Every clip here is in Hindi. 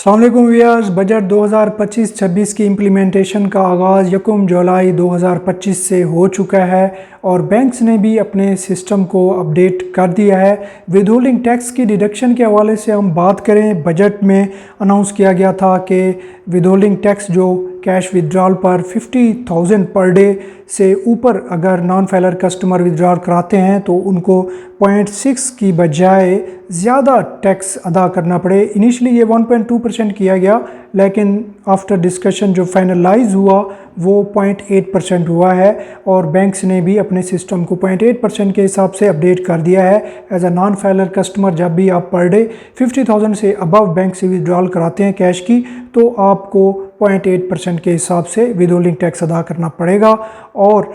अस्सलाम वालेकुम व्यूअर्स। बजट 2025-26 की इम्प्लीमेंटेशन का आगाज़ 1 जुलाई 2025 से हो चुका है और बैंक्स ने भी अपने सिस्टम को अपडेट कर दिया है। विद होल्डिंग टैक्स की डिडक्शन के हवाले से हम बात करें, बजट में अनाउंस किया गया था कि विद होल्डिंग टैक्स जो कैश विड्रॉल पर 50,000 पर डे से ऊपर अगर नॉन फाइलर कस्टमर विड्रॉल कराते हैं तो उनको 0.6 की बजाय ज़्यादा टैक्स अदा करना पड़े। इनिशियली ये 1.2% किया गया, लेकिन आफ्टर डिस्कशन जो फाइनलाइज हुआ वो 0.8% हुआ है और बैंक्स ने भी अपने सिस्टम को 0.8% के हिसाब से अपडेट कर दिया है। As a non filer customer जब भी आप पर डे 50,000 से अबव बैंक से विड्रॉल कराते हैं कैश की, तो आपको 0.8% के हिसाब से विद होल्डिंग टैक्स अदा करना पड़ेगा। और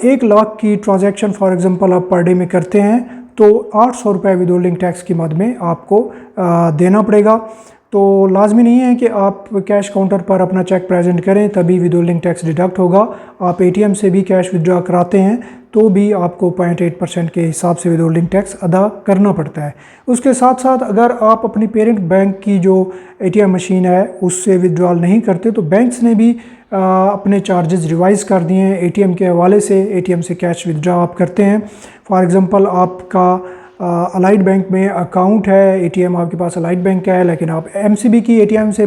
1 लाख की ट्रांजैक्शन फॉर एग्जांपल आप पर डे में करते हैं तो 800 रुपये विद होल्डिंग टैक्स की मद में आपको देना पड़ेगा। तो लाजमी नहीं है कि आप कैश काउंटर पर अपना चेक प्रेजेंट करें तभी विद होल्डिंग टैक्स डिडक्ट होगा। आप एटीएम से भी कैश विड्रॉ कराते हैं तो भी आपको 0.8% के हिसाब से विद होल्डिंग टैक्स अदा करना पड़ता है। उसके साथ साथ अगर आप अपनी पेरेंट बैंक की जो एटीएम मशीन है उससे विड्रॉल नहीं करते तो बैंक्स ने भी अपने चार्जेस रिवाइज कर दिए हैं। एटीएम के हवाले से एटीएम से कैश विड्रॉ आप करते हैं, फॉर एग्ज़ाम्पल आपका अलाइड बैंक में अकाउंट है, एटीएम आपके पास अलाइड बैंक का है, लेकिन आप एमसीबी की एटीएम से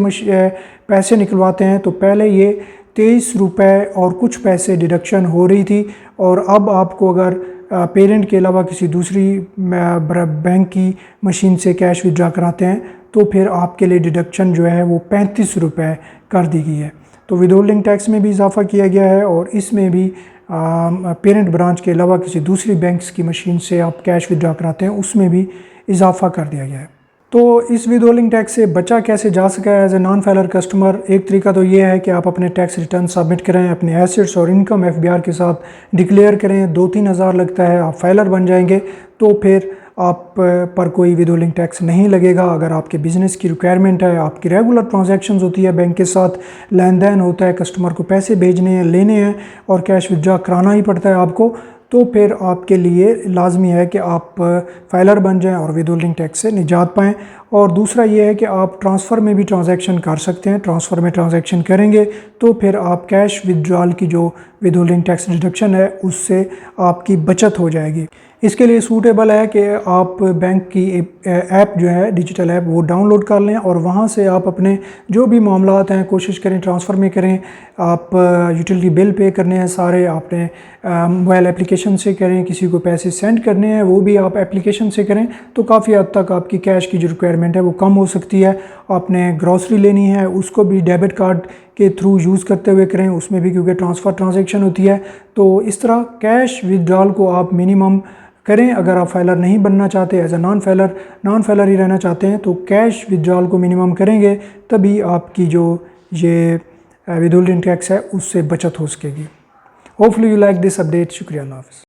पैसे निकलवाते हैं तो पहले ये 23 रुपये और कुछ पैसे डिडक्शन हो रही थी, और अब आपको अगर पेरेंट के अलावा किसी दूसरी बैंक की मशीन से कैश विड्रॉ कराते हैं तो फिर आपके लिए डिडक्शन जो है वो 35 रुपये कर दी गई है। तो विद होल्डिंग टैक्स में भी इजाफा किया गया है और इसमें भी पेरेंट ब्रांच के अलावा किसी दूसरी बैंक्स की मशीन से आप कैश विड्रॉ कराते हैं उसमें भी इजाफा कर दिया गया है। तो इस विद होल्डिंग टैक्स से बचा कैसे जा सका है as a non filer customer? एक तरीका तो ये है कि आप अपने टैक्स रिटर्न सबमिट करें, अपने एसेट्स और इनकम एफबीआर के साथ डिक्लेयर करें। 2-3 हज़ार लगता है, आप फाइलर बन जाएंगे तो फिर आप पर कोई विद होल्डिंग टैक्स नहीं लगेगा। अगर आपके बिज़नेस की रिक्वायरमेंट है, आपकी रेगुलर ट्रांजैक्शंस होती है, बैंक के साथ लेन देन होता है, कस्टमर को पैसे भेजने हैं, लेने हैं और कैश विड्रॉ कराना ही पड़ता है आपको, तो फिर आपके लिए लाजमी है कि आप फाइलर बन जाएं और विद होल्डिंग टैक्स से निजात पाएँ। और दूसरा ये है कि आप ट्रांसफ़र में भी ट्रांजैक्शन कर सकते हैं। ट्रांसफ़र में ट्रांजैक्शन करेंगे तो फिर आप कैश विड्रॉल की जो विद होल्डिंग टैक्स डिडक्शन है उससे आपकी बचत हो जाएगी। इसके लिए सूटेबल है कि आप बैंक की ऐप जो है, डिजिटल ऐप, वो डाउनलोड कर लें और वहाँ से आप अपने जो भी मामलात हैं कोशिश करें ट्रांसफ़र में करें। आप यूटिलिटी बिल पे करने हैं सारे आपने मोबाइल एप्लीकेशन से करें, किसी को पैसे सेंड करने हैं वो भी आप एप्लीकेशन से करें, तो काफ़ी हद तक आपकी कैश की जो रिक्वायरमेंट है वो कम हो सकती है। आपने ग्रॉसरी लेनी है उसको भी डेबिट कार्ड के थ्रू यूज़ करते हुए करें, उसमें भी क्योंकि ट्रांसफ़र ट्रांजैक्शन होती है। तो इस तरह कैश विड्रॉल को आप मिनिमम करें। अगर आप फाइलर नहीं बनना चाहते, एज ए नॉन फाइलर ही रहना चाहते हैं तो कैश विड्रॉल को मिनिमम करेंगे तभी आपकी जो ये विद होल्डिंग टैक्स है उससे बचत हो सकेगी। Hopefully you like this update. शुक्रिया, अल्लाह हाफ़िज़।